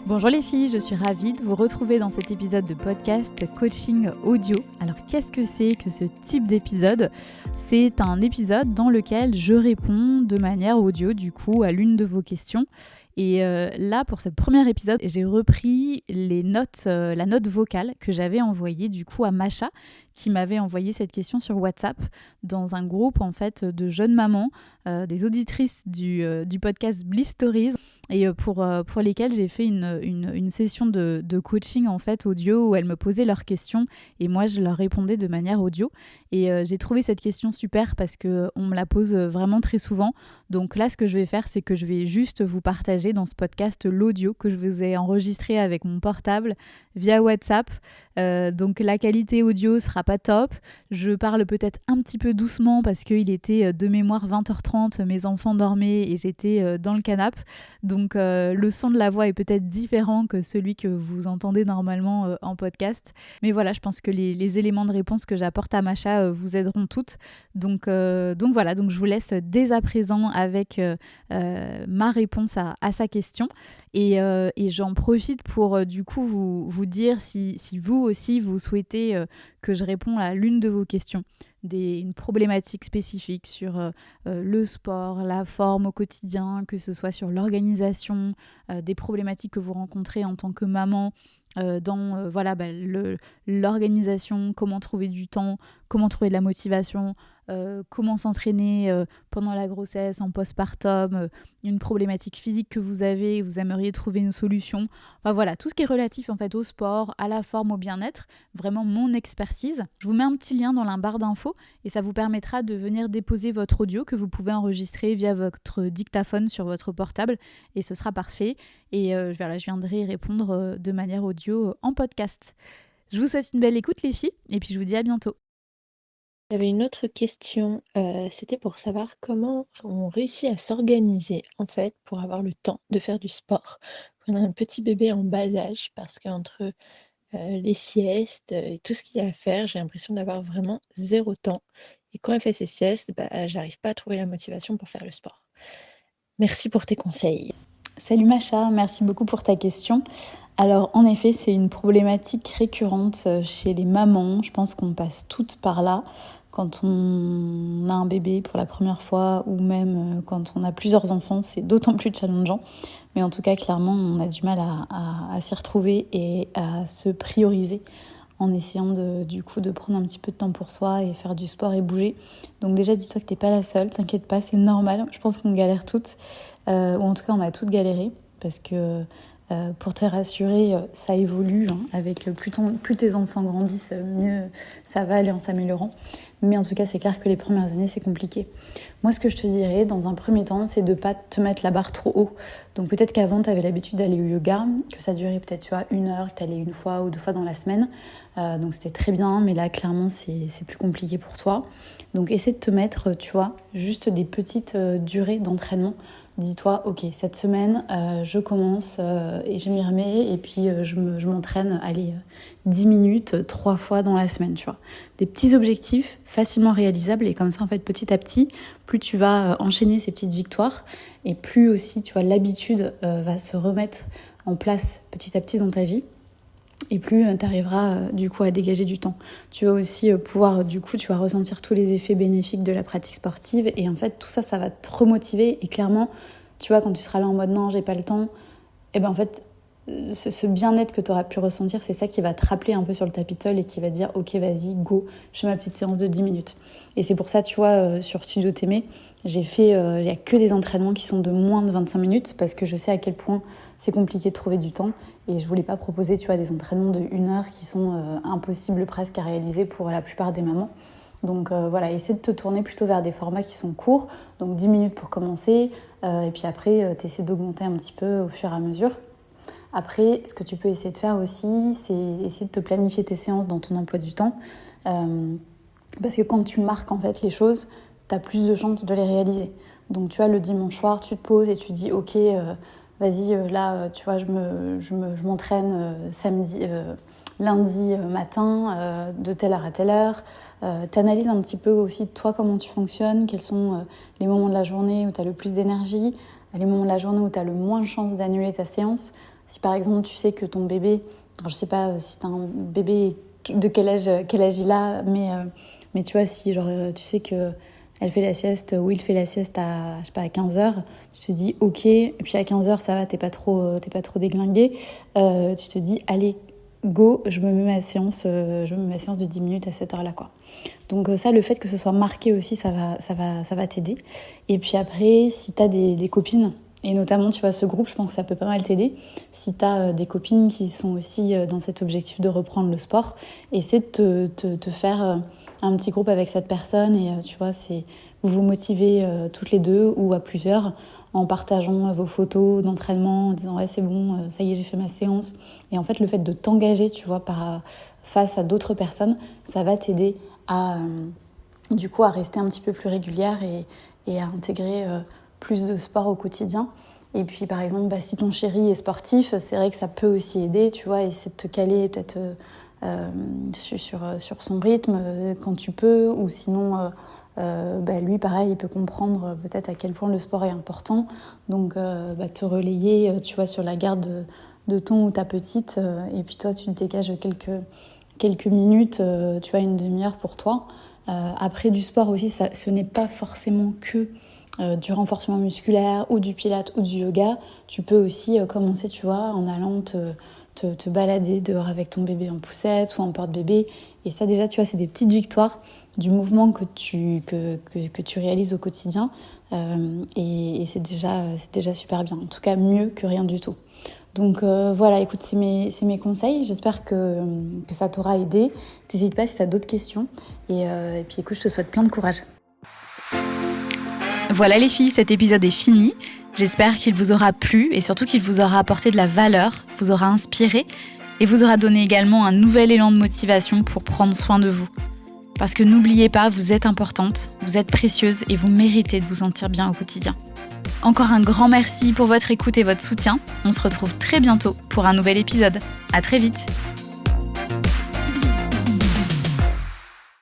Bonjour les filles, je suis ravie de vous retrouver dans cet épisode de podcast coaching audio. Alors qu'est-ce que c'est que ce type d'épisode ? C'est un épisode dans lequel je réponds de manière audio du coup à l'une de vos questions. Et là, pour ce premier épisode, j'ai repris les notes, la note vocale que j'avais envoyée du coup à Macha, qui m'avait envoyé cette question sur WhatsApp dans un groupe en fait de jeunes mamans, des auditrices du podcast Bliss Stories, et pour lesquelles j'ai fait une session de coaching en fait audio où elles me posaient leurs questions et moi je leur répondais de manière audio. Et j'ai trouvé cette question super parce qu'on me la pose vraiment très souvent. Donc là, ce que je vais faire, c'est que je vais juste vous partager dans ce podcast l'audio que je vous ai enregistré avec mon portable via WhatsApp. Donc la qualité audio sera pas top. Je parle peut-être un petit peu doucement parce qu'il était de mémoire 20h30, mes enfants dormaient et j'étais dans le canapé. Donc le son de la voix est peut-être différent que celui que vous entendez normalement en podcast. Mais voilà, je pense que les éléments de réponse que j'apporte à Macha vous aideront toutes. Donc voilà, donc je vous laisse dès à présent avec ma réponse à sa question. Et j'en profite pour du coup vous dire si vous aussi vous souhaitez que je réponde à l'une de vos questions, une problématique spécifique sur le sport, la forme au quotidien, que ce soit sur l'organisation, des problématiques que vous rencontrez en tant que maman, dans l'organisation, comment trouver du temps, comment trouver de la motivation, comment s'entraîner pendant la grossesse, en postpartum, une problématique physique que vous avez, vous aimeriez trouver une solution. Enfin voilà, tout ce qui est relatif en fait au sport, à la forme, au bien-être, vraiment mon expertise. Je vous mets un petit lien dans la barre d'infos et ça vous permettra de venir déposer votre audio que vous pouvez enregistrer via votre dictaphone sur votre portable et ce sera parfait. Et je viendrai y répondre de manière audio en podcast. Je vous souhaite une belle écoute les filles et puis je vous dis à bientôt. J'avais une autre question, c'était pour savoir comment on réussit à s'organiser en fait pour avoir le temps de faire du sport. On a un petit bébé en bas âge parce qu'entre les siestes et tout ce qu'il y a à faire, j'ai l'impression d'avoir vraiment zéro temps. Et quand elle fait ses siestes, j'arrive pas à trouver la motivation pour faire le sport. Merci pour tes conseils. Salut Macha, merci beaucoup pour ta question. Alors en effet, c'est une problématique récurrente chez les mamans. Je pense qu'on passe toutes par là quand on a un bébé pour la première fois ou même quand on a plusieurs enfants, c'est d'autant plus challengeant. Mais en tout cas, clairement, on a du mal à s'y retrouver et à se prioriser en essayant du coup de prendre un petit peu de temps pour soi et faire du sport et bouger. Donc déjà, dis-toi que t'es pas la seule, t'inquiète pas, c'est normal. Je pense qu'on galère toutes, ou en tout cas on a toutes galéré, parce que pour te rassurer, ça évolue, hein, avec plus tes enfants grandissent, mieux ça va aller en s'améliorant. Mais en tout cas, c'est clair que les premières années, c'est compliqué. Moi, ce que je te dirais, dans un premier temps, c'est de ne pas te mettre la barre trop haut. Donc peut-être qu'avant, tu avais l'habitude d'aller au yoga, que ça durait peut-être 1 heure, que tu allais 1 fois ou 2 fois dans la semaine. Donc c'était très bien, mais là, clairement, c'est plus compliqué pour toi. Donc essaie de te mettre, tu vois, juste des petites durées d'entraînement. Dis-toi, ok, cette semaine, je commence et je m'y remets et puis je m'entraîne, 10 minutes, 3 fois dans la semaine, tu vois. Des petits objectifs facilement réalisables et comme ça, en fait, petit à petit, plus tu vas enchaîner ces petites victoires et plus aussi, tu vois, l'habitude va se remettre en place petit à petit dans ta vie. Et plus tu arriveras du coup à dégager du temps. Tu vas aussi pouvoir, du coup, tu vas ressentir tous les effets bénéfiques de la pratique sportive. Et en fait, tout ça, ça va te remotiver. Et clairement, tu vois, quand tu seras là en mode non, j'ai pas le temps, et ben en fait, ce bien-être que tu auras pu ressentir, c'est ça qui va te rappeler un peu sur le tapis-toll et qui va te dire ok, vas-y, go, je fais ma petite séance de 10 minutes. Et c'est pour ça, tu vois, sur Studio Témé, j'ai fait, il n'y a que des entraînements qui sont de moins de 25 minutes parce que je sais à quel point c'est compliqué de trouver du temps et je voulais pas proposer, tu vois, des entraînements de 1 heure qui sont impossibles presque à réaliser pour la plupart des mamans. Donc voilà, essaie de te tourner plutôt vers des formats qui sont courts, donc 10 minutes pour commencer, et puis après, tu essaies d'augmenter un petit peu au fur et à mesure. Après, ce que tu peux essayer de faire aussi, c'est essayer de te planifier tes séances dans ton emploi du temps, parce que quand tu marques en fait les choses, tu as plus de chances de les réaliser. Donc tu vois, le dimanche soir, tu te poses et tu dis ok, vas-y, là, tu vois, je m'entraîne lundi matin, de telle heure à telle heure. T'analyses un petit peu aussi toi comment tu fonctionnes, quels sont les moments de la journée où tu as le plus d'énergie. les moments de la journée où tu as le moins de chances d'annuler ta séance. Si par exemple tu sais que ton bébé, alors je sais pas si tu as un bébé de quel âge il a, mais tu vois, si genre tu sais que elle fait la sieste ou il fait la sieste à, je sais pas, à 15h, tu te dis ok, et puis à 15h ça va, t'es pas trop déglingué, tu te dis allez, go, je me mets ma séance de 10 minutes à cette heure-là, quoi. Donc ça, le fait que ce soit marqué aussi, ça va t'aider. Et puis après, si t'as des copines, et notamment, tu vois, ce groupe, je pense que ça peut pas mal t'aider. Si t'as des copines qui sont aussi dans cet objectif de reprendre le sport, essaie de te faire un petit groupe avec cette personne et tu vois, vous vous motivez toutes les deux ou à plusieurs en partageant vos photos d'entraînement, en disant ouais c'est bon, ça y est j'ai fait ma séance. Et en fait le fait de t'engager, tu vois, face à d'autres personnes, ça va t'aider à du coup à rester un petit peu plus régulière et à intégrer plus de sport au quotidien. Et puis par exemple si ton chéri est sportif, c'est vrai que ça peut aussi aider, tu vois, essayer de te caler peut-être sur son rythme quand tu peux, ou sinon lui pareil il peut comprendre peut-être à quel point le sport est important, donc te relayer tu vois sur la garde de ton ou ta petite, et puis toi tu te dégages quelques minutes, tu vois, une demi-heure pour toi. Après du sport aussi, ce n'est pas forcément que du renforcement musculaire ou du pilates ou du yoga. Tu peux aussi commencer, tu vois, en allant te balader dehors avec ton bébé en poussette ou en porte-bébé. Et ça déjà, tu vois, c'est des petites victoires du mouvement que tu réalises au quotidien. Et c'est déjà super bien. En tout cas, mieux que rien du tout. Donc voilà, écoute, c'est mes conseils. J'espère que ça t'aura aidé. N'hésite pas si tu as d'autres questions. Et puis écoute, je te souhaite plein de courage. Voilà les filles, cet épisode est fini. J'espère qu'il vous aura plu et surtout qu'il vous aura apporté de la valeur, vous aura inspiré et vous aura donné également un nouvel élan de motivation pour prendre soin de vous. Parce que n'oubliez pas, vous êtes importante, vous êtes précieuse et vous méritez de vous sentir bien au quotidien. Encore un grand merci pour votre écoute et votre soutien. On se retrouve très bientôt pour un nouvel épisode. À très vite.